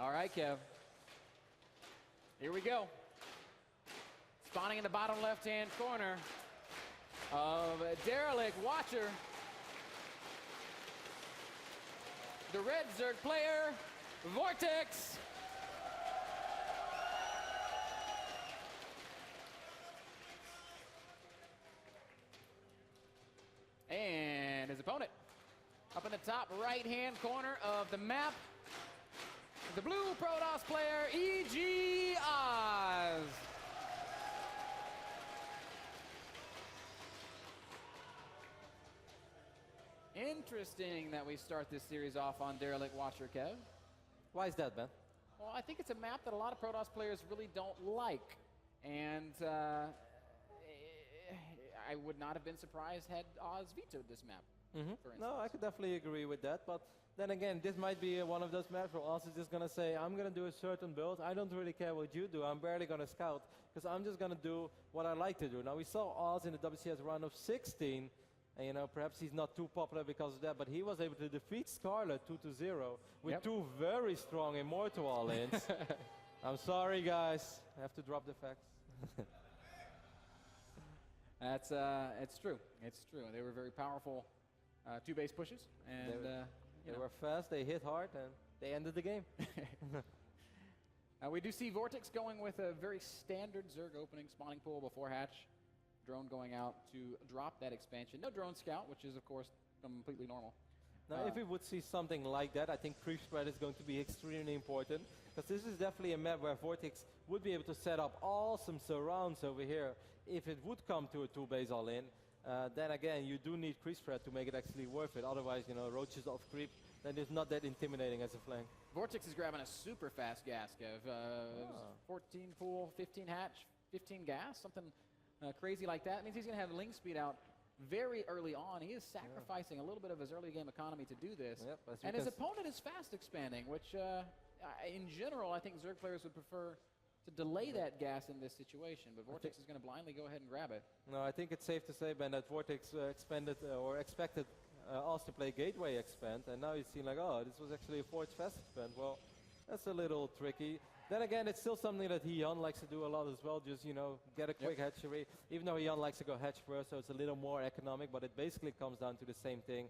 All right, Kev. Here we go. Spawning in the bottom left-hand corner of Derelict Watcher. The red Zerg player, VortiX. And his opponent, up in the top right-hand corner of the map, the blue Protoss player, E.G. Oz. Interesting that we start this series off on Derelict Watcher, Kev. Why is that, Ben? Well, I think it's a map that a lot of Protoss players really don't like. And I would not have been surprised had Oz vetoed this map, for instance. No, I could definitely agree with that. But then again, this might be one of those maps where Oz is just going to say, I'm going to do a certain build. I don't really care what you do. I'm barely going to scout because I'm just going to do what I like to do. Now, we saw Oz in the WCS round of 16. And, you know, perhaps he's not too popular because of that, but he was able to defeat Scarlet 2-0 with two very strong Immortal all-ins. I'm sorry, guys. I have to drop the facts. It's true. It's true. They were very powerful two base pushes, and they were fast. They hit hard, and they ended the game. We do see VortiX going with a very standard Zerg opening spawning pool before hatch. Drone going out to drop that expansion. No drone scout, which is, of course, completely normal. Now, if we would see something like that, I think creep spread is going to be extremely important, because this is definitely a map where VortiX would be able to set up awesome surrounds over here. If it would come to a two-base all-in, then again, you do need creep spread to make it actually worth it. Otherwise, you know, roaches off creep, then it's not that intimidating as a flank. VortiX is grabbing a super fast gas, Kev. 14 pool, 15 hatch, 15 gas, something crazy like that. It means he's going to have Ling speed out very early on. He is sacrificing a little bit of his early game economy to do this. And his opponent is fast expanding, which in general, I think Zerg players would prefer to delay that gas in this situation. But VortiX is going to blindly go ahead and grab it. No, I think it's safe to say, Ben, that VortiX expected us to play Gateway expand. And now he's seen like, oh, this was actually a Forge fast expand. Well, that's a little tricky. Then again, it's still something that Hyun likes to do a lot as well, just, you know, get a quick hatchery. Even though Hyun likes to go hatch first, so it's a little more economic, but it basically comes down to the same thing.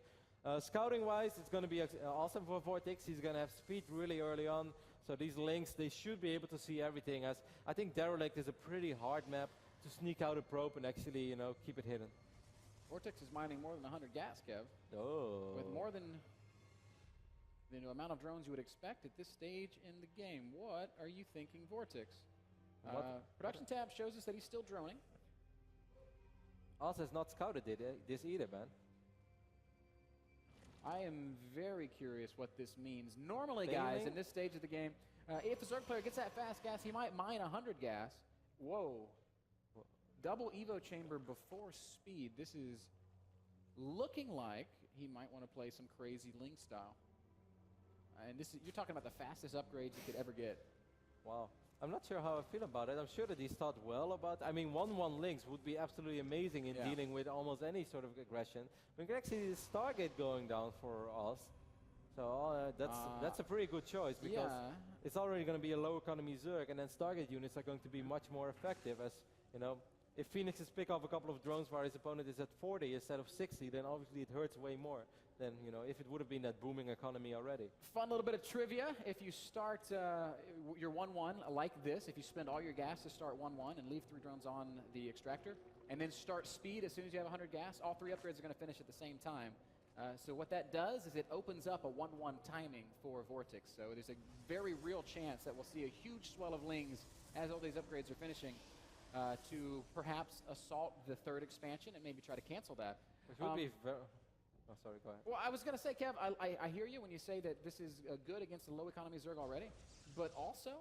Scouting-wise, it's going to be awesome for VortiX. He's going to have speed really early on, so these links, they should be able to see everything. As I think Derelict is a pretty hard map to sneak out a probe and actually, you know, keep it hidden. VortiX is mining more than 100 gas, Kev. Oh. With more than the amount of drones you would expect at this stage in the game. What are you thinking, VortiX? Production tab shows us that he's still droning. Oz has not scouted this either, man. I am very curious what this means. Normally, guys, in this stage of the game, if a Zerg player gets that fast gas, he might mine 100 gas. Whoa. Double Evo chamber before speed. This is looking like he might want to play some crazy Ling style. And this is, you're talking about the fastest upgrades you could ever get. Wow. I'm not sure how I feel about it. I'm sure that he's thought well about it. I mean, 1-1 links would be absolutely amazing in dealing with almost any sort of aggression. We can actually see the Stargate going down for us. So that's a pretty good choice, because it's already going to be a low economy Zerg, and then Stargate units are going to be much more effective. As you know, if Phoenixes pick off a couple of drones while his opponent is at 40 instead of 60, then obviously it hurts way more than, you know, if it would have been that booming economy already. Fun little bit of trivia. If you start your 1-1 like this, if you spend all your gas to start 1-1 and leave 3 drones on the extractor, and then start speed as soon as you have 100 gas, all 3 upgrades are going to finish at the same time. So what that does is it opens up a 1-1 timing for VortiX. So there's a very real chance that we'll see a huge swell of Lings as all these upgrades are finishing. To perhaps assault the 3rd expansion and maybe try to cancel that. Which would be very... Oh, sorry, go ahead. Well, I was going to say, Kev, I hear you when you say that this is good against the low economy Zerg already, but also,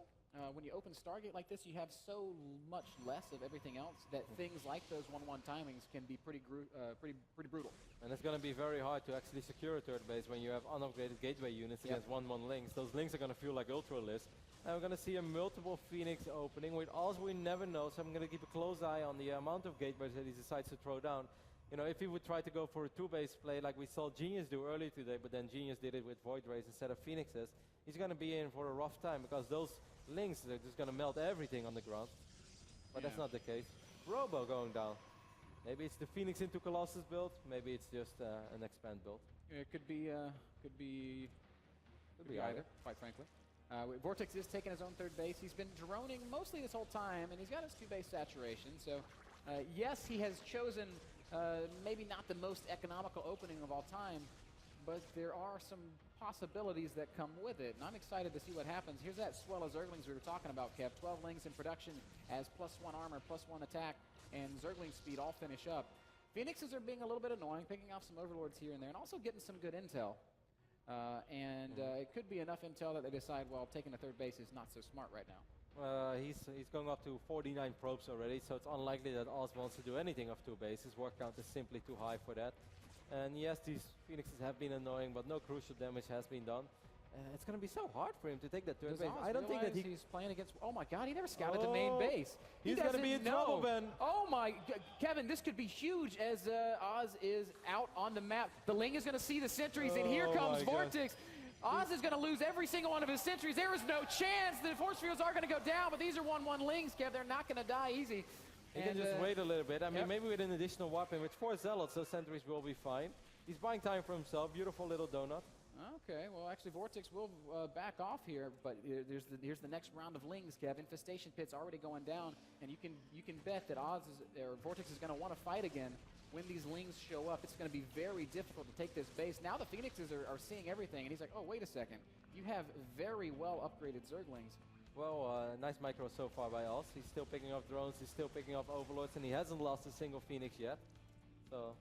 when you open Stargate like this, you have so much less of everything else that things like those 1-1 timings can be pretty brutal. And it's going to be very hard to actually secure a 3rd base when you have unupgraded gateway units against 1-1 links. Those links are going to feel like ultra-list. And we're going to see a multiple Phoenix opening, which also we never know, so I'm going to keep a close eye on the amount of gateways that he decides to throw down. You know, if he would try to go for a 2-base play like we saw Genius do earlier today, but then Genius did it with Void Rays instead of Phoenixes, he's going to be in for a rough time because those Lings are just going to melt everything on the ground. But that's not the case. Robo going down. Maybe it's the Phoenix into Colossus build. Maybe it's just an expand build. It could be either, quite frankly. VortiX is taking his own third base. He's been droning mostly this whole time, and he's got his 2-base saturation. So, yes, he has chosen maybe not the most economical opening of all time, but there are some possibilities that come with it, and I'm excited to see what happens. Here's that swell of Zerglings we were talking about, Kev. 12 Lings in production as +1 armor, +1 attack, and Zergling speed all finish up. Phoenixes are being a little bit annoying, picking off some Overlords here and there, and also getting some good intel. It could be enough intel that they decide, well, taking a third base is not so smart right now. He's going up to 49 probes already, so it's unlikely that Oz wants to do anything of 2 bases. Word count is simply too high for that. And yes, these Phoenixes have been annoying, but no crucial damage has been done. It's going to be so hard for him to take that third base. I don't think that he's playing against... Oh my God, he never scouted the main base. He's going to be in trouble, Ben. Oh my... Kevin, this could be huge as Oz is out on the map. The Ling is going to see the sentries, and here comes VortiX. Oz is going to lose every single one of his sentries. There is no chance. The force fields are going to go down, but these are 1/1 Lings, Kev. They're not going to die easy. He can just wait a little bit. I mean, maybe with an additional weapon. With 4 Zealots, those sentries will be fine. He's buying time for himself. Beautiful little donut. Okay, well, actually, VortiX will back off here, but here's the next round of Lings, Kev. Infestation Pit's already going down, and you can bet that VortiX is going to want to fight again when these Lings show up. It's going to be very difficult to take this base. Now the Phoenixes are seeing everything, and he's like, oh, wait a second. You have very well upgraded Zerglings. Well, nice micro so far by Oz. He's still picking up drones, he's still picking up Overlords, and he hasn't lost a single Phoenix yet. So,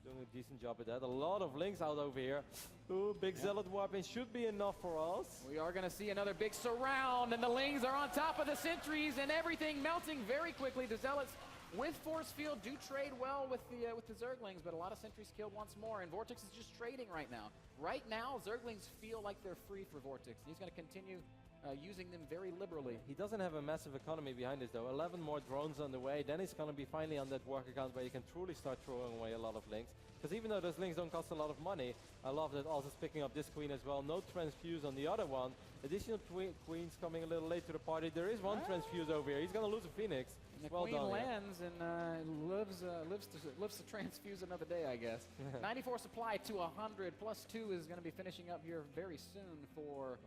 doing a decent job at that. A lot of Lings out over here. Ooh, big Zealot weapon should be enough for us. We are going to see another big surround, and the Lings are on top of the sentries, and everything melting very quickly. The Zealots with force field do trade well with the Zerglings, but a lot of sentries killed once more, and VortiX is just trading right now. Right now, Zerglings feel like they're free for VortiX, and he's going to continue using them very liberally. He doesn't have a massive economy behind this though. 11 more drones on the way. Then he's going to be finally on that work account where you can truly start throwing away a lot of Lings. Because even though those Lings don't cost a lot of money, I love that Oz is picking up this Queen as well. No transfuse on the other one. Additional Queens coming a little late to the party. There is one transfuse over here. He's going to lose a Phoenix. And the well Queen done, lands and lives to transfuse another day, I guess. 94 supply to 100. +2 is going to be finishing up here very soon for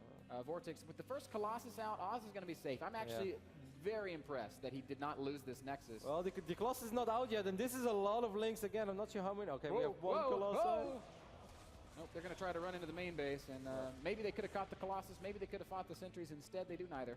VortiX. With the first Colossus out, Oz is going to be safe. I'm actually very impressed that he did not lose this Nexus. Well, the Colossus is not out yet, and this is a lot of Lings again. I'm not sure how many. Okay, we have one Colossus. Nope, they're going to try to run into the main base, and maybe they could have caught the Colossus. Maybe they could have fought the sentries. Instead, they do neither.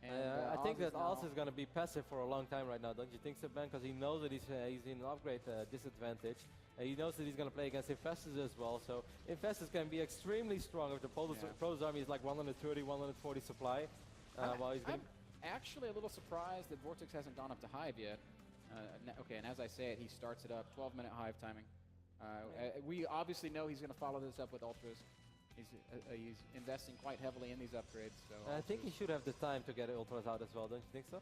And I think that Oz is going to be passive for a long time right now, don't you think so, Ben? Because he knows that he's in an upgrade disadvantage. He knows that he's going to play against Infestors as well, so Infestors can be extremely strong if the Protoss army is like 130, 140 supply. I'm actually a little surprised that VortiX hasn't gone up to Hive yet. Okay, and as I say it, he starts it up. 12-minute Hive timing. We obviously know he's going to follow this up with Ultras. He's investing quite heavily in these upgrades. So I think he should have the time to get Ultras out as well, don't you think so?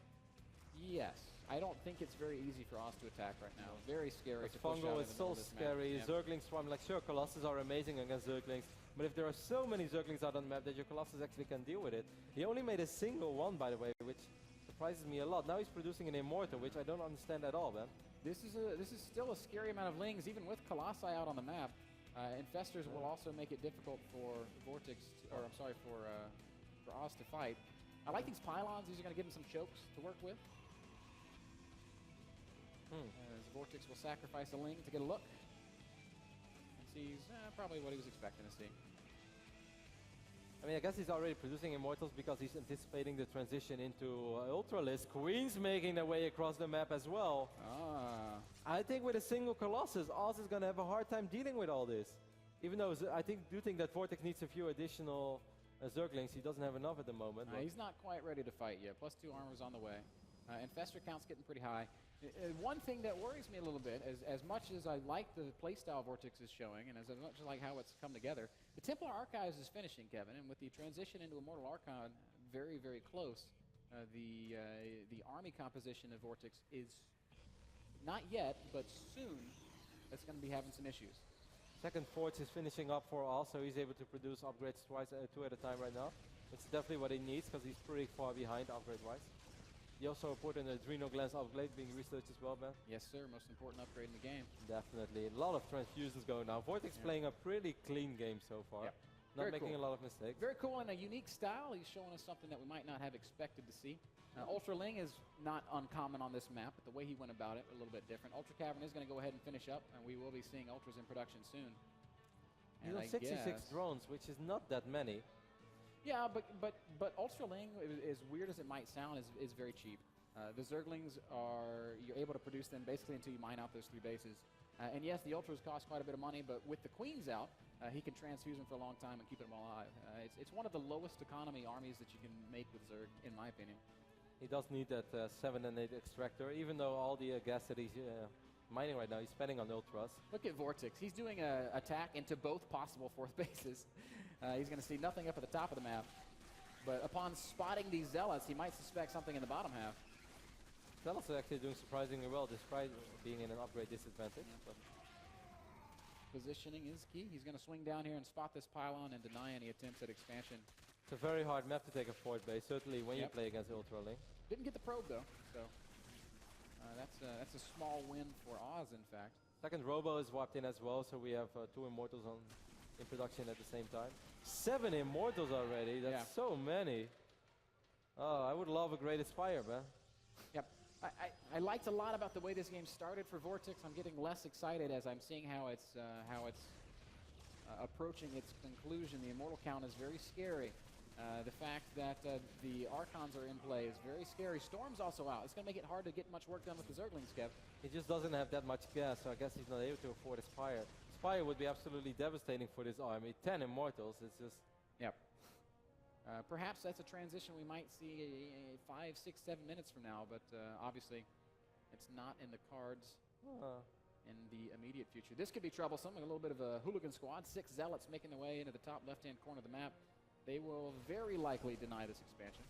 Yes. I don't think it's very easy for Oz to attack right now. Very scary to push Fungo out is so scary. Zerglings swarm. Like, sure, Colossus are amazing against Zerglings, but if there are so many Zerglings out on the map that your Colossus actually can deal with it. He only made a single one, by the way, which surprises me a lot. Now he's producing an Immortal, which I don't understand at all, man. This is still a scary amount of Lings, even with Colossi out on the map. Infestors will also make it difficult for VortiX, or I'm sorry, for Oz to fight. I like these pylons. These are going to give him some chokes to work with. As VortiX will sacrifice a Ling to get a look. And sees probably what he was expecting to see. I mean, I guess he's already producing Immortals because he's anticipating the transition into Ultralisk. Queens making their way across the map as well. I think with a single Colossus, Oz is going to have a hard time dealing with all this. Even though I do think that VortiX needs a few additional Zerglings. He doesn't have enough at the moment. He's not quite ready to fight yet. +2 armor's on the way. Infestor count's getting pretty high. One thing that worries me a little bit, as much as I like the playstyle VortiX is showing, and as much as I like how it's come together, the Templar Archives is finishing, Kevin, and with the transition into Immortal Archon very, very close, the army composition of VortiX is not yet, but soon, it's going to be having some issues. Second Forge is finishing up for Oz, so he's able to produce upgrades twice, 2 at a time right now. It's definitely what he needs, because he's pretty far behind upgrade-wise. He also put in an adrenal glands upgrade being researched as well, Ben. Yes, sir. Most important upgrade in the game. Definitely. A lot of transfusions going now. VortiX playing a pretty clean game so far. Yep. Not Very making cool. a lot of mistakes. Very cool in a unique style. He's showing us something that we might not have expected to see. Ultra Ling is not uncommon on this map, but the way he went about it, a little bit different. Ultra Cavern is going to go ahead and finish up, and we will be seeing Ultras in production soon. You know, 66 drones, which is not that many. Yeah, but Ultra Ling, as weird as it might sound, is very cheap. The Zerglings you're able to produce them basically until you mine out those 3 bases. And yes, the Ultras cost quite a bit of money, but with the Queens out, he can transfuse them for a long time and keep them alive. It's one of the lowest economy armies that you can make with Zerg, in my opinion. He does need that 7 and 8 extractor, even though all the gas that he's mining right now, he's spending on Ultras. Look at VortiX. He's doing an attack into both possible 4th bases. He's going to see nothing up at the top of the map. But upon spotting these Zealots, he might suspect something in the bottom half. Zealots are actually doing surprisingly well, despite being in an upgrade disadvantage. Yeah. Positioning is key. He's going to swing down here and spot this pylon and deny any attempts at expansion. It's a very hard map to take a 4th base, certainly when you play against Ultra Ling. Didn't get the probe though, so that's a small win for Oz, in fact. Second Robo is wiped in as well, so we have 2 Immortals in production at the same time. 7 Immortals already, that's so many. Oh, I would love a Great Aspire, man. Yep. I liked a lot about the way this game started for VortiX. I'm getting less excited as I'm seeing how it's approaching its conclusion. The Immortal count is very scary. The fact that the Archons are in play is very scary. Storm's also out. It's going to make it hard to get much work done with the Zerglings, Kev. He just doesn't have that much gas, so I guess he's not able to afford Aspire. Aspire would be absolutely devastating for this army. 10 Immortals, it's just... Yep. Perhaps that's a transition we might see 5, 6, 7 minutes from now, but obviously it's not in the cards in the immediate future. This could be troublesome. A little bit of a hooligan squad. 6 Zealots making their way into the top left-hand corner of the map. They will very likely deny this expansion.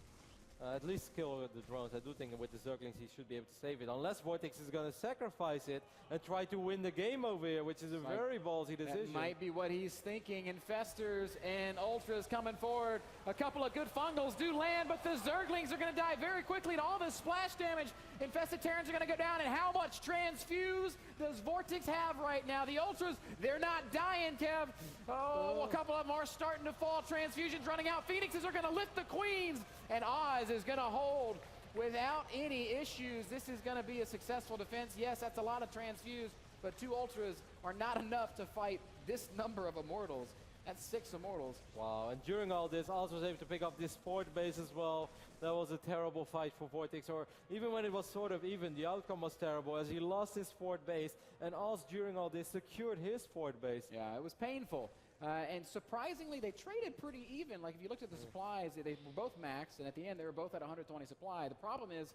At least kill the drones. I do think with the Zerglings he should be able to save it. Unless VortiX is going to sacrifice it and try to win the game over here, which is a very ballsy decision. That might be what he's thinking. Infestors and Ultras coming forward. A couple of good fungals do land, but the Zerglings are going to die very quickly to all this splash damage. Infested Terrans are going to go down, and how much transfuse does VortiX have right now? The Ultras, they're not dying, Kev. Oh, a couple of them are starting to fall. Transfusions running out. Phoenixes are going to lift the Queens, and Oz is going to hold without any issues. This is going to be a successful defense. Yes, that's a lot of transfuse, but 2 Ultras are not enough to fight this number of Immortals. That's 6 Immortals. Wow, and during all this, Oz was able to pick up this 4th base as well. That was a terrible fight for VortiX, or even when it was sort of even, the outcome was terrible as he lost his 4th base, and Oz during all this secured his 4th base. Yeah, it was painful. And surprisingly, they traded pretty even. Like if you looked at the supplies, they were both maxed, and at the end, they were both at 120 supply. The problem is,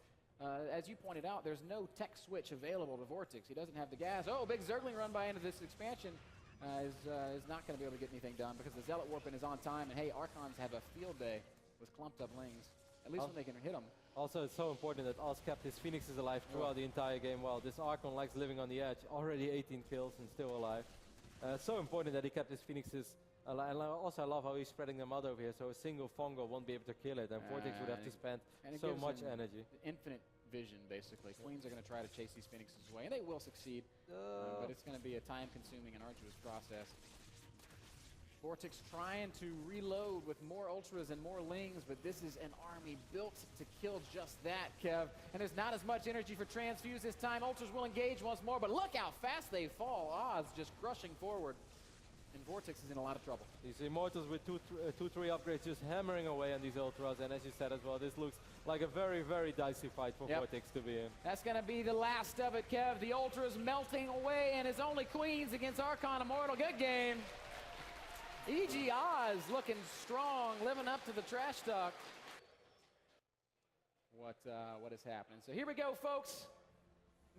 as you pointed out, there's no tech switch available to VortiX. He doesn't have the gas. Oh, big Zergling run by into this expansion. Is not going to be able to get anything done because the Zealot Warping is on time, and hey, Archons have a field day with clumped up Lings, at least when they can hit them. Also, it's so important that Oz kept his Phoenixes alive throughout the entire game. Well, this Archon likes living on the edge, already 18 kills and still alive. So important that he kept his Phoenixes alive. And also I love how he's spreading them out over here, so a single fungal won't be able to kill it, and VortiX would have to spend so much energy. Infinite vision, basically. Queens are going to try to chase these Phoenixes away, and they will succeed, but it's going to be a time-consuming and arduous process. VortiX trying to reload with more Ultras and more Lings, but this is an army built to kill just that, Kev. And there's not as much energy for transfuse this time. Ultras will engage once more, but look how fast they fall. Oz just crushing forward. And VortiX is in a lot of trouble. These Immortals with 2-3 upgrades just hammering away on these Ultras, and as you said as well, this looks like a very, very dicey fight for VortiX to be in. That's going to be the last of it, Kev. The Ultras melting away, and it's only Queens against Archon Immortal. Good game. E.G. Oz looking strong, living up to the trash talk. What is happening? So here we go, folks.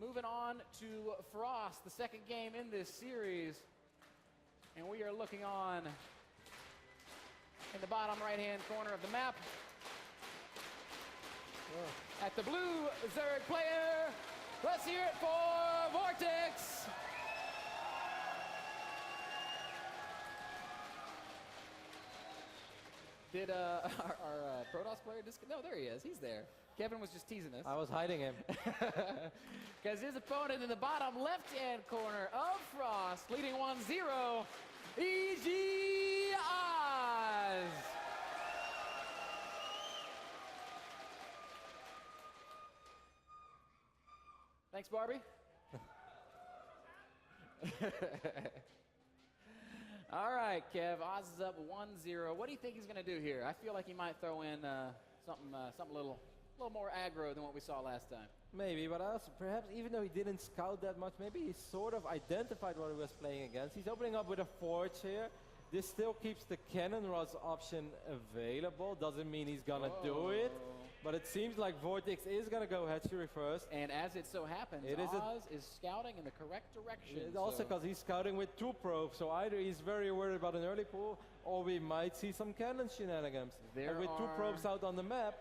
Moving on to Frost, the second game in this series. And we are looking on in the bottom right-hand corner of the map at the blue Zerg player. Let's hear it for VortiX. Did our Protoss player no, there he is. He's there. Kevin was just teasing us. I was hiding him. Because his opponent in the bottom left-hand corner of Frost, leading 1-0, EG Oz. Thanks, Barbie. All right, Kev. Oz is up 1-0. What do you think he's going to do here? I feel like he might throw in something a little more aggro than what we saw last time. Maybe, but also perhaps even though he didn't scout that much, maybe he sort of identified what he was playing against. He's opening up with a Forge here. This still keeps the Cannon Rods option available. Doesn't mean he's gonna do it, but it seems like VortiX is gonna go hatchery first. And as it so happens, Oz is scouting in the correct direction. Also because he's scouting with 2 probes, so either he's very worried about an early pull, or we might see some cannon shenanigans. And with 2 probes out on the map,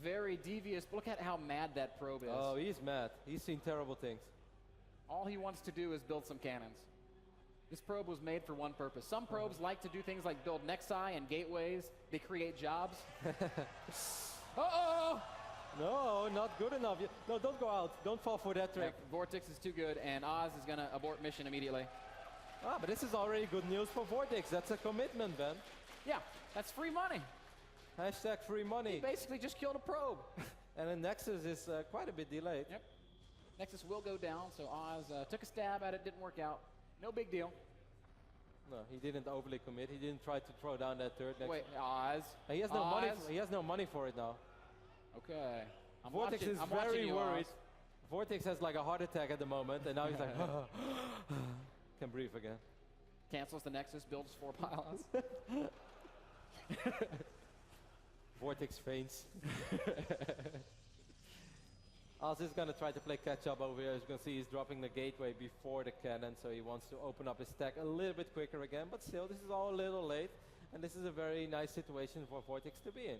very devious. Look at how mad that probe is. Oh, he's mad. He's seen terrible things. All he wants to do is build some cannons. This probe was made for one purpose. Some probes like to do things like build Nexi and gateways. They create jobs. Uh-oh! No, not good enough. No, don't go out. Don't fall for that trick. Yeah, VortiX is too good, and Oz is going to abort mission immediately. Ah, but this is already good news for VortiX. That's a commitment, Ben. Yeah, that's free money. Hashtag free money. He basically just killed a probe. And then Nexus is quite a bit delayed. Yep. Nexus will go down, so Oz took a stab at it, didn't work out. No big deal. No, he didn't overly commit. He didn't try to throw down that third Nexus. Wait, Oz. And he has no money. He has no money for it now. Okay. VortiX is very worried. VortiX has like a heart attack at the moment, and now he's like, can breathe again. Cancels the Nexus, builds 4 pylons. VortiX faints. Oz is going to try to play catch up over here. As you can see, he's dropping the gateway before the cannon, so he wants to open up his stack a little bit quicker again. But still, this is all a little late, and this is a very nice situation for VortiX to be in.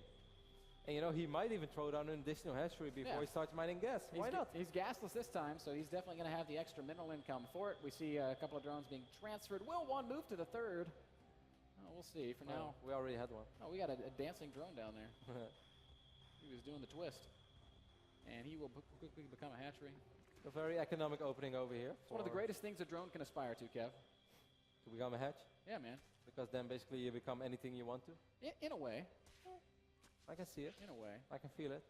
And you know, he might even throw down an additional hatchery before he starts mining gas. Why not? He's gasless this time, so he's definitely going to have the extra mineral income for it. We see a couple of drones being transferred. Will one move to the third? Oh, we'll see. For now, we already had one. Oh, we got a dancing drone down there. He was doing the twist. And he will quickly become a hatchery. A very economic opening over here. It's one of the greatest things a drone can aspire to, Kev. To become a hatch? Yeah, man. Because then basically you become anything you want to? In a way. I can see it. In a way. I can feel it.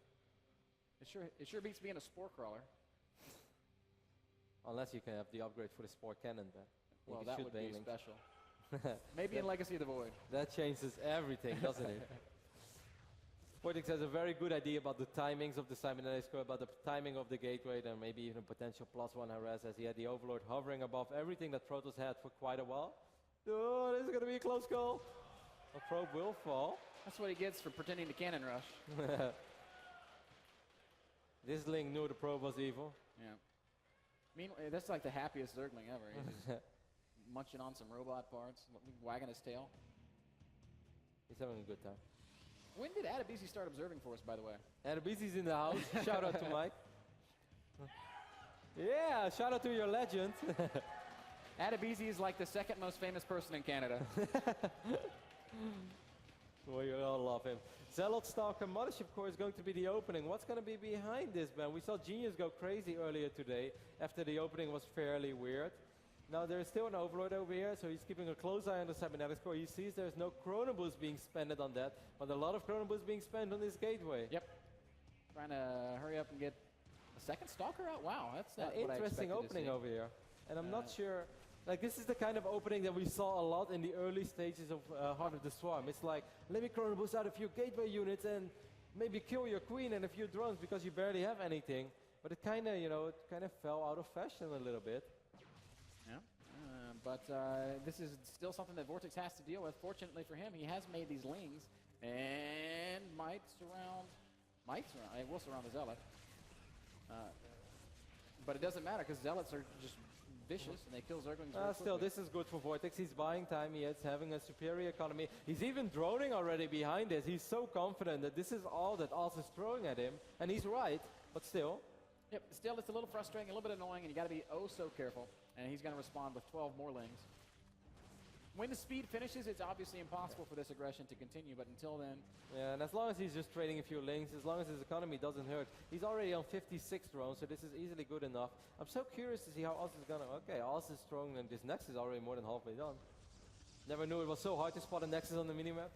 It sure beats being a spore crawler. Unless you can have the upgrade for the spore cannon then. Well, that would be special. Maybe in Legacy of the Void. That changes everything, doesn't it? VortiX has a very good idea about the timings of the cybernetics core, about the timing of the gateway, and maybe even potential +1 harass, as he had the Overlord hovering above everything that Protoss had for quite a while. Oh, this is going to be a close call. A probe will fall. That's what he gets for pretending to cannon rush. This Link knew the probe was evil. Yeah. Meanwhile, that's like the happiest Zergling ever. He's just munching on some robot parts, wagging his tail. He's having a good time. When did Adebisi start observing for us, by the way? Adebisi's in the house. Shout out to Mike. Yeah, shout out to your legend. Adebisi is like the second most famous person in Canada. Well, you all love him. Zealot Stalker Mothership Core is going to be the opening. What's going to be behind this, Ben? We saw Genius go crazy earlier today after the opening was fairly weird. Now there's still an Overlord over here, so he's keeping a close eye on the cybernetics core. He sees there's no Chrono Boost being spent on that, but a lot of Chrono Boost being spent on this gateway. Yep. Trying to hurry up and get a second Stalker out? Wow, that's not an interesting opening over here. And I'm not sure, like this is the kind of opening that we saw a lot in the early stages of Heart of the Swarm. It's like, let me Chrono Boost out a few gateway units and maybe kill your queen and a few drones because you barely have anything. But it kind of, you know, it kind of fell out of fashion a little bit. Yeah, but this is still something that VortiX has to deal with. Fortunately for him, he has made these lings and might surround, it will surround the Zealot. But it doesn't matter because Zealots are just vicious and they kill Zerglings very Still, quickly. this is good for VortiX. He's buying time. He is having a superior economy. He's even droning already behind this. He's so confident that this is all that Oz is throwing at him. And he's right, but still. Yep, still it's a little frustrating, a little bit annoying, and you got to be oh so careful. And he's going to respond with 12 more lings. When the speed finishes, it's obviously impossible for this aggression to continue, but until then, Yeah, and as long as he's just trading a few links, as long as his economy doesn't hurt, he's already on 56 drones, so this is easily good enough. I'm so curious to see how Oz is gonna. Okay, Oz is strong, and this Nexus is already more than halfway done. Never knew it was so hard to spot a Nexus on the minimap.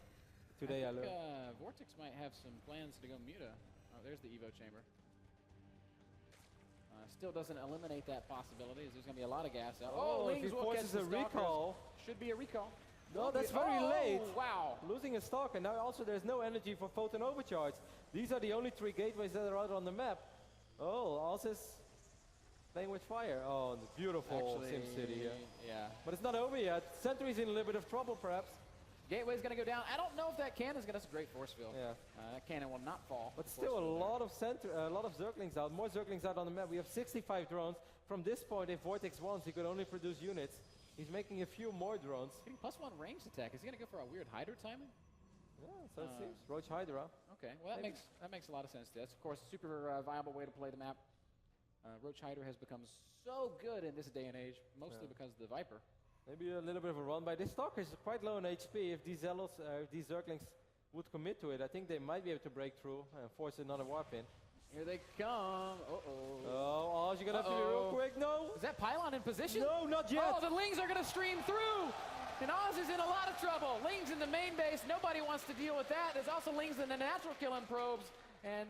Today I learned. VortiX might have some plans to go Muta. Oh, there's the Evo chamber. Still doesn't eliminate that possibility, as there's going to be a lot of gas out. Oh, if he Lings will catch forces a the Stalkers. recall. Should be a recall. No, that's very late. Wow. Losing a Stalker. Now also there's no energy for Photon Overcharge. These are the only 3 gateways that are out on the map. Oh, Oz is playing with fire. Oh, beautiful SimCity. Yeah. But it's not over yet. Sentry's in a little bit of trouble, perhaps. Gateway's going to go down. I don't know if that cannon's going to. That's a great force field. Yeah. That cannon will not fall. But still a lot of Zerglings out. More Zerglings out on the map. We have 65 drones. From this point, if VortiX wants, he could only produce units. He's making a few more drones. +1 ranged attack. Is he going to go for a weird Hydra timing? Yeah, so it seems. Roach Hydra. Okay, well that makes a lot of sense. That's of course a super viable way to play the map. Roach Hydra has become so good in this day and age, mostly because of the Viper. Maybe a little bit of a run by this Stalker is quite low on HP. If these these Zerglings would commit to it, I think they might be able to break through and force another warp in. Here they come. Oh, Oz, you're gonna have to be real quick. No. Is that pylon in position? No, not yet. Oh, the Lings are gonna stream through. And Oz is in a lot of trouble. Lings in the main base. Nobody wants to deal with that. There's also Lings in the natural killing probes. And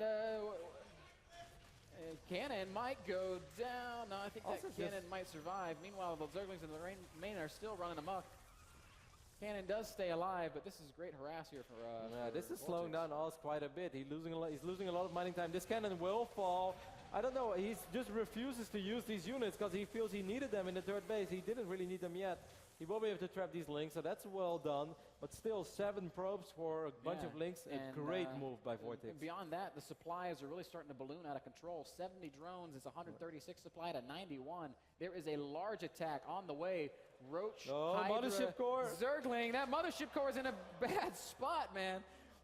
cannon might go down. No, I think that cannon might survive. Meanwhile, the Zerglings in the main are still running amok. Cannon does stay alive, but this is great harass here for this is VortiX. slowing down Oz quite a bit. He's losing a lot of mining time. This cannon will fall. I don't know. He just refuses to use these units because he feels he needed them in the third base. He didn't really need them yet. He will be able to trap these links, so that's well done. But still, 7 probes for a bunch of links. A great move by VortiX. Beyond that, the supplies are really starting to balloon out of control. 70 drones is 136 supply to 91. There is a large attack on the way. Roach, Hydra, Mothership Core. Zergling. That Mothership Core is in a bad spot, man.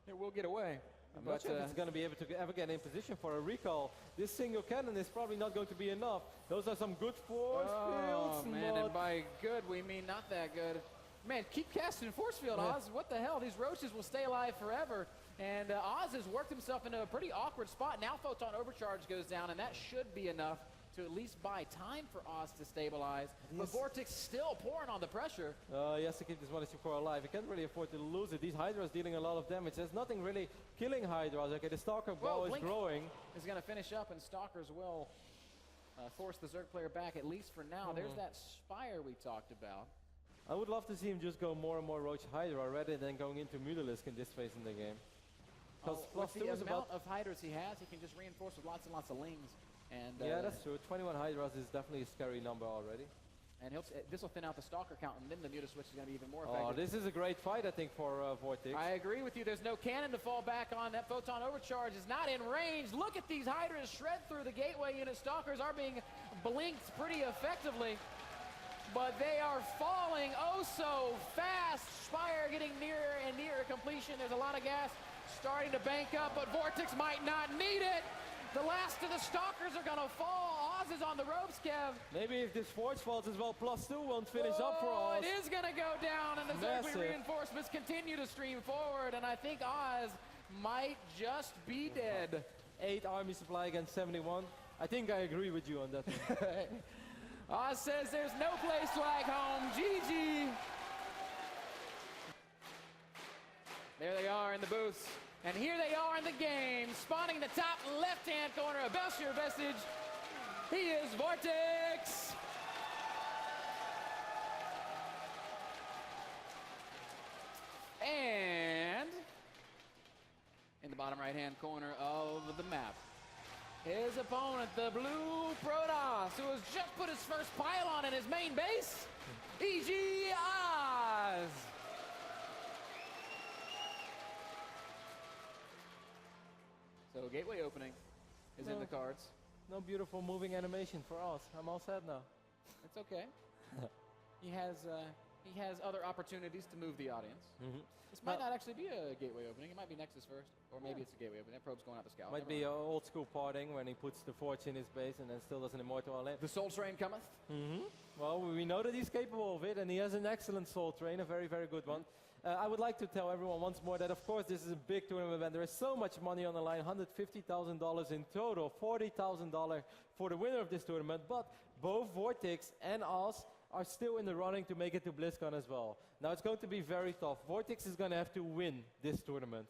It will get away. I'm not sure if it's going to be able to ever get in position for a recall. This single cannon is probably not going to be enough. Those are some good force fields. Oh, man, and by good, we mean not that good. Man, keep casting force field, Oz. What the hell? These roaches will stay alive forever. And Oz has worked himself into a pretty awkward spot. Now Photon Overcharge goes down, and that should be enough to at least buy time for Oz to stabilize. But VortiX still pouring on the pressure. He has to keep this Mothership Core alive. He can't really afford to lose it. These Hydras dealing a lot of damage. There's nothing really killing Hydras. Okay, the Stalker ball is growing. Is going to finish up, and Stalkers will force the Zerg player back, at least for now. There's that Spire we talked about. I would love to see him just go more and more Roach Hydra rather than going into Mutalisk in this phase in the game. With the amount of Hydras he has, he can just reinforce with lots and lots of Lings. And yeah, that's true. 21 Hydras is definitely a scary number already. And this will thin out the Stalker count, and then the Muta switch is going to be even more effective. Oh, this is a great fight, I think, for VortiX. I agree with you. There's no cannon to fall back on. That Photon Overcharge is not in range. Look at these Hydras shred through the gateway unit. Stalkers are being blinked pretty effectively, but they are falling oh so fast. Spire getting nearer and nearer completion. There's a lot of gas starting to bank up, but VortiX might not need it. The last of the Stalkers are going to fall. Oz is on the ropes, Kev. Maybe if this Forge falls as well, +2 won't finish up for Oz. It is going to go down, and the Zergling reinforcements continue to stream forward, and I think Oz might just be dead. 8 army supply against 71. I think I agree with you on that. Oz says there's no place like home. GG. There they are in the booths. And here they are in the game, spawning the top left-hand corner of Belshire Vestige. He is VortiX. And in the bottom right-hand corner of the map, his opponent, the blue Protoss, who has just put his first pylon in his main base, E.G. Oz. So gateway opening is in the cards. No beautiful moving animation for us. I'm all sad now. It's okay. he he has other opportunities to move the audience. Mhm. This might not actually be a gateway opening. It might be Nexus first, or maybe it's a gateway opening. That probe's going out the scout. Might be an old school parting when he puts the forge in his base and then still does an immortal all in. The Soul Train cometh. Well, we know that he's capable of it, and he has an excellent soul train, a very, very good one. I would like to tell everyone once more that, of course, this is a big tournament event. There is so much money on the line, $150,000 in total, $40,000 for the winner of this tournament. But both VortiX and us are still in the running to make it to BlizzCon as well. Now, it's going to be very tough. VortiX is going to have to win this tournament.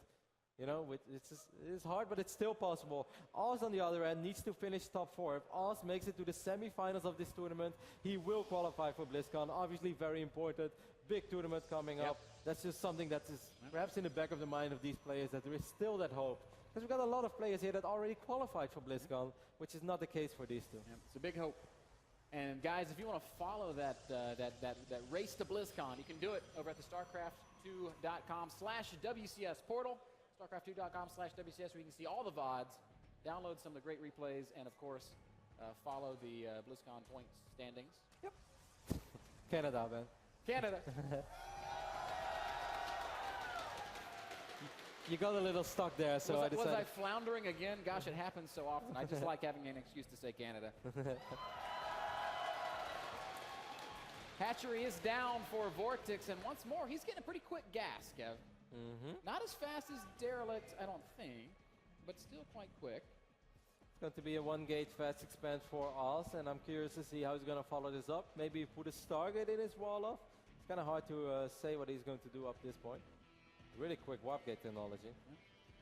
You know, it's hard, but it's still possible. Oz, on the other end, needs to finish top 4. If Oz makes it to the semifinals of this tournament, he will qualify for BlizzCon. Obviously, very important. Big tournament coming up. That's just something that is perhaps in the back of the mind of these players, that there is still that hope. Because we've got a lot of players here that already qualified for BlizzCon, which is not the case for these two. It's a big hope. And guys, if you want to follow that race to BlizzCon, you can do it over at the StarCraft2.com/WCS portal. StarCraft2.com/WCS, where you can see all the VODs, download some of the great replays, and of course, follow the BlizzCon point standings. Yep. Canada, man. Canada. You got a little stuck there, so I decided. Was I floundering again? Gosh, it happens so often. I just like having an excuse to say Canada. Hatchery is down for VortiX, and once more, he's getting a pretty quick gas, Kev. Not as fast as Derelict, I don't think, but still quite quick. It's going to be a 1-gate fast expand for us, and I'm curious to see how he's going to follow this up. Maybe put a Stargate in his wall off. It's kind of hard to say what he's going to do up this point. Really quick warp gate technology.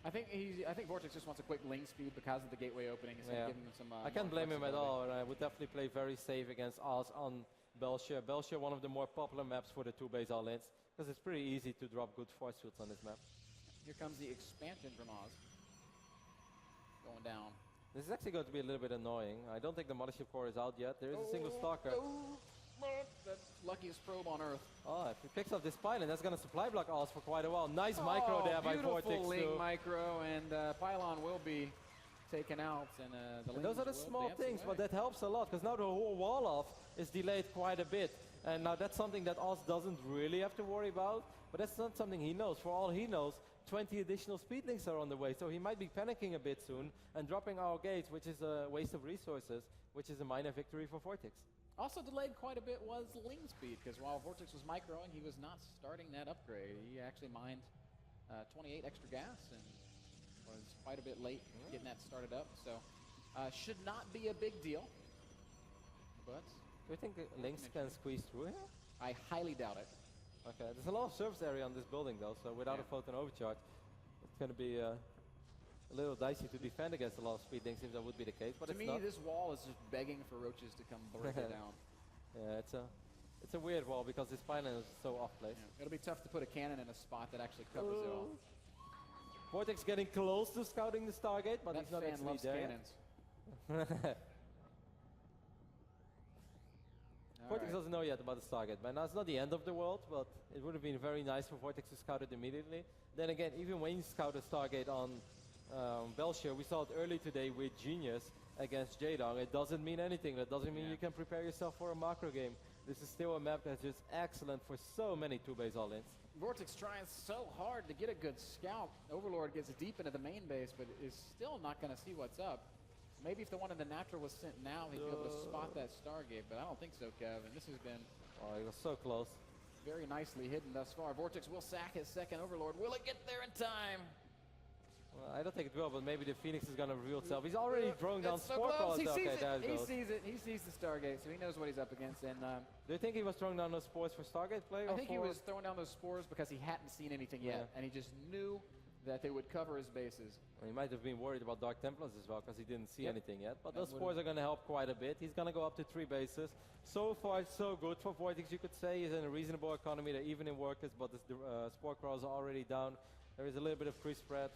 I think VortiX just wants a quick lane speed because of the gateway opening. It's gonna give him some, I can't blame him at all, and I would definitely play very safe against us on Belshire. Belshire, one of the more popular maps for the 2-base all-ins, because it's pretty easy to drop good force fields on this map. Here comes the expansion from Oz. Going down. This is actually going to be a little bit annoying. I don't think the Mothership Core is out yet. There is a single Stalker. The luckiest probe on Earth. Oh, if he picks up this pylon, that's going to supply block Oz for quite a while. Nice micro there by VortiX. Beautiful Ling micro, and pylon will be taken out. And those are the small things, but that helps a lot, because now the whole wall off is delayed quite a bit. And now that's something that Oz doesn't really have to worry about, but that's not something he knows. For all he knows, 20 additional speed links are on the way, so he might be panicking a bit soon and dropping our gates, which is a waste of resources, which is a minor victory for VortiX. Also delayed quite a bit was Ling speed, because while VortiX was microing, he was not starting that upgrade. He actually mined 28 extra gas and was quite a bit late getting that started up, so should not be a big deal. But do you think Lynx can squeeze through here? I highly doubt it. Okay, there's a lot of surface area on this building though, so without a photon overcharge, it's going to be a little dicey to defend against a lot of speed links if that would be the case, but to me, this wall is just begging for roaches to come break it down. Yeah, it's a weird wall because this pylon is so off place. Yeah. It'll be tough to put a cannon in a spot that actually covers it all. VortiX getting close to scouting the Stargate, but he's not actually loves there. Cannons. VortiX doesn't know yet about the Stargate, man. Now, it's not the end of the world, but it would have been very nice for VortiX to scout it immediately. Then again, even when you scout a Stargate on Belshire, we saw it early today with Genius against Jadong. It doesn't mean anything. That doesn't mean you can prepare yourself for a macro game. This is still a map that's just excellent for so many 2-base all-ins. VortiX trying so hard to get a good scout. Overlord gets deep into the main base, but is still not going to see what's up. Maybe if the one in the natural was sent now, he'd be able to spot that Stargate, but I don't think so, Kev. And this has been he was so close. Very nicely hidden thus far. VortiX will sack his second Overlord. Will it get there in time? Well, I don't think it will, but maybe the Phoenix is going to reveal itself. He's already throwing down Spore Claws. He sees it. He sees it. He sees the Stargate, so he knows what he's up against. And do you think he was throwing down those spores for Stargate play? I think he was throwing down those spores because he hadn't seen anything yet, and he just knew that they would cover his bases. Well, he might have been worried about Dark Templars as well because he didn't see anything yet. But those spores are going to help quite a bit. He's going to go up to 3 bases. So far, so good for VortiX, you could say. He's in a reasonable economy. They're even in workers, but the Spore Crawls are already down. There is a little bit of free spread.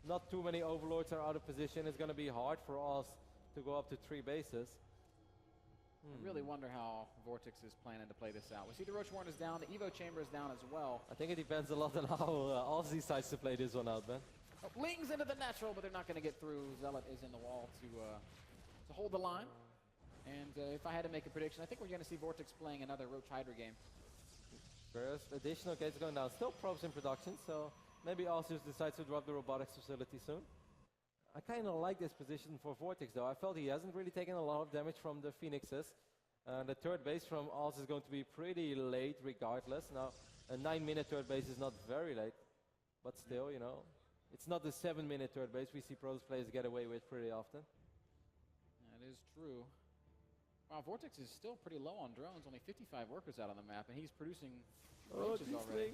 Not too many Overlords are out of position. It's going to be hard for us to go up to 3 bases. I really wonder how VortiX is planning to play this out. We see the Roach Warren is down. The Evo Chamber is down as well. I think it depends a lot on how Aussie decides to play this one out, man. Lings into the natural, but they're not going to get through. Zealot is in the wall to hold the line. And if I had to make a prediction, I think we're going to see VortiX playing another Roach Hydra game. First additional gates going down. Still probes in production, so maybe Oz just decides to drop the robotics facility soon. I kind of like this position for VortiX though. I felt he hasn't really taken a lot of damage from the Phoenixes. The third base from Oz is going to be pretty late regardless. Now, a 9-minute third base is not very late, but still, you know, it's not the 7-minute third base we see pros players get away with pretty often. That is true. Wow, VortiX is still pretty low on drones. Only 55 workers out on the map, and he's producing roaches already.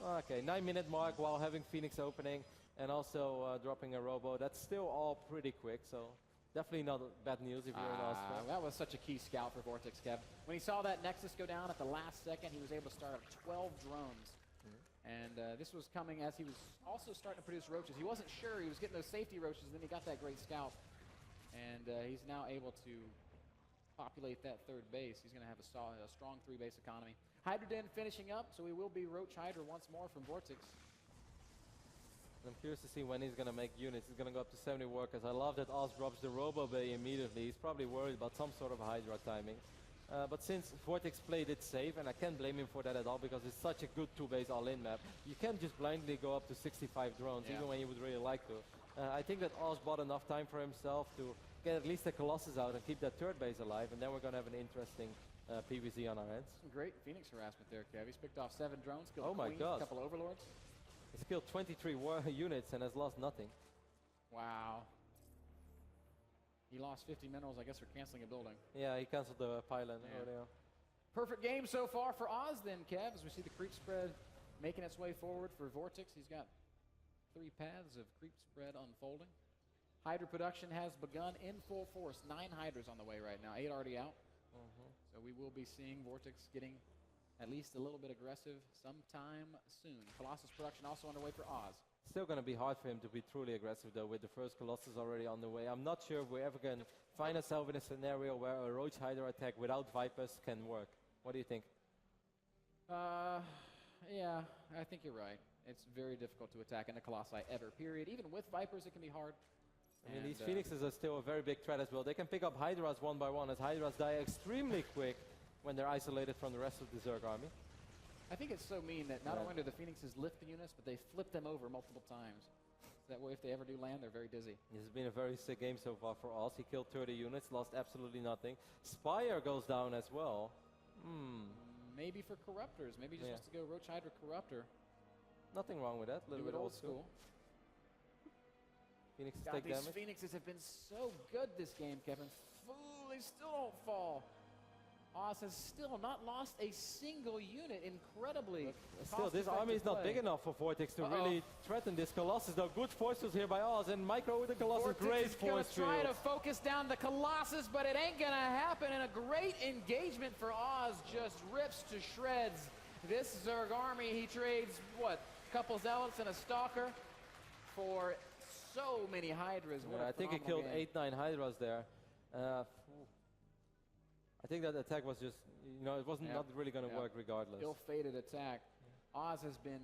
Okay, 9-minute mark while having Phoenix opening and also dropping a robo. That's still all pretty quick, so definitely not bad news if you're in Austria. That was such a key scout for VortiX, Kev. When he saw that Nexus go down at the last second, he was able to start up 12 drones. And this was coming as he was also starting to produce roaches. He wasn't sure. He was getting those safety roaches, and then he got that great scout. And he's now able to populate that third base. He's going to have a strong 3-base economy. Hydroden finishing up, so we will be Roach Hydra once more from VortiX. I'm curious to see when he's going to make units. He's going to go up to 70 workers. I love that Oz drops the Robo Bay immediately. He's probably worried about some sort of Hydra timing. But since VortiX played it safe, and I can't blame him for that at all because it's such a good 2-base all-in map, you can't just blindly go up to 65 drones, even when you would really like to. I think that Oz bought enough time for himself to get at least the Colossus out and keep that third base alive, and then we're going to have an interesting PVZ on our hands. Some great Phoenix harassment there, Kev. He's picked off 7 drones, killed oh my Queen, God. a couple Overlords. He's killed 23 units and has lost nothing. Wow. He lost 50 minerals, I guess, for canceling a building. Yeah, he canceled the pylon earlier. Perfect game so far for Oz then, Kev, as we see the creep spread making its way forward for VortiX. He's got 3 paths of creep spread unfolding. Hydra production has begun in full force. 9 Hydras on the way right now, 8 already out. So we will be seeing VortiX getting at least a little bit aggressive sometime soon. Colossus production also underway for Oz. Still going to be hard for him to be truly aggressive though with the first Colossus already on the way. I'm not sure if we're ever going to find ourselves in a scenario where a Roach Hydra attack without Vipers can work. What do you think? Yeah, I think you're right. It's very difficult to attack in the Colossi ever, period. Even with Vipers, it can be hard. I mean, these Phoenixes are still a very big threat as well. They can pick up Hydras one by one, as Hydras die extremely quick when they're isolated from the rest of the Zerg army. I think it's so mean that not only do the Phoenixes lift the units, but they flip them over multiple times. That way, if they ever do land, they're very dizzy. This has been a very sick game so far for Oz. He killed 30 units, lost absolutely nothing. Spire goes down as well. Maybe for Corruptors. Maybe he just wants to go Roach Hydra Corruptor. Nothing wrong with that. A little bit old school. Phoenixes take these damage. Phoenixes have been so good this game, Kevin. Fool, they still don't fall. Oz has still not lost a single unit, incredibly. Still, this army is not big enough for VortiX to really threaten this Colossus, though. Good force fields here by Oz, and Micro with the Colossus, great force field. Try to focus down the Colossus, but it ain't gonna happen, and a great engagement for Oz just rips to shreds this Zerg army. He trades, what, a couple Zealots and a Stalker for so many Hydras. I think he killed 8-9 Hydras there. I think that attack was just, you know, it wasn't not really going to work regardless. Ill-fated attack. Oz has been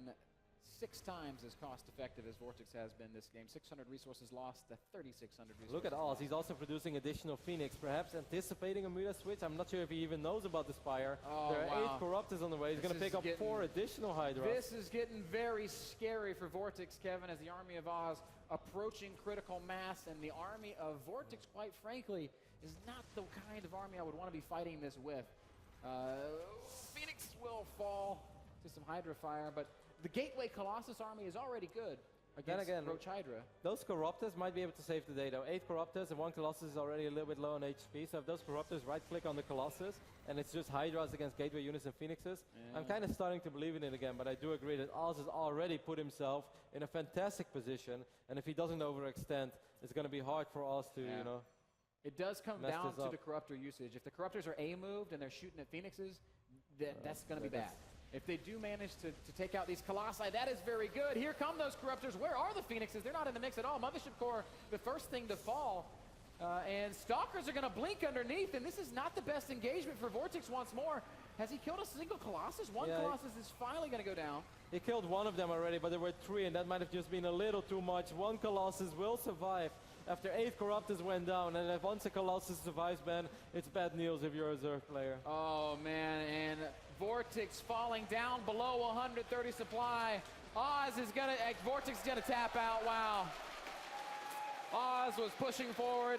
6 times as cost-effective as VortiX has been this game. 600 resources lost to 3,600 resources. Look at Oz. He's also producing additional Phoenix, perhaps anticipating a Muda switch. I'm not sure if he even knows about the Spire. There are 8 Corruptors on the way. He's going to pick up 4 additional Hydras. This is getting very scary for VortiX, Kevin, as the army of Oz approaching critical mass, and the army of VortiX, quite frankly, is not the kind of army I would want to be fighting this with. Phoenix will fall to some Hydra fire, but the Gateway Colossus army is already good against Roach Hydra. Those Corruptors might be able to save the day, though. 8 Corruptors and 1 Colossus is already a little bit low on HP, so if those Corruptors right-click on the Colossus, and it's just Hydras against Gateway units and Phoenixes, I'm kind of starting to believe in it again, but I do agree that Oz has already put himself in a fantastic position, and if he doesn't overextend, it's going to be hard for Oz to, you know, it does come down to the Corruptor usage. If the Corruptors are A-moved and they're shooting at Phoenixes, that's going to be bad. If they do manage to take out these Colossi, that is very good. Here come those Corruptors. Where are the Phoenixes? They're not in the mix at all. Mothership Core, the first thing to fall. And Stalkers are going to blink underneath, and this is not the best engagement for VortiX once more. Has he killed a single Colossus? One Colossus is finally going to go down. He killed one of them already, but there were 3, and that might have just been a little too much. 1 Colossus will survive after 8 Corruptors went down, and if once a Colossus survives, man, it's bad news if you're a Zerg player. Oh man, and VortiX falling down below 130 supply. Oz is gonna, VortiX is gonna tap out, wow. Oz was pushing forward.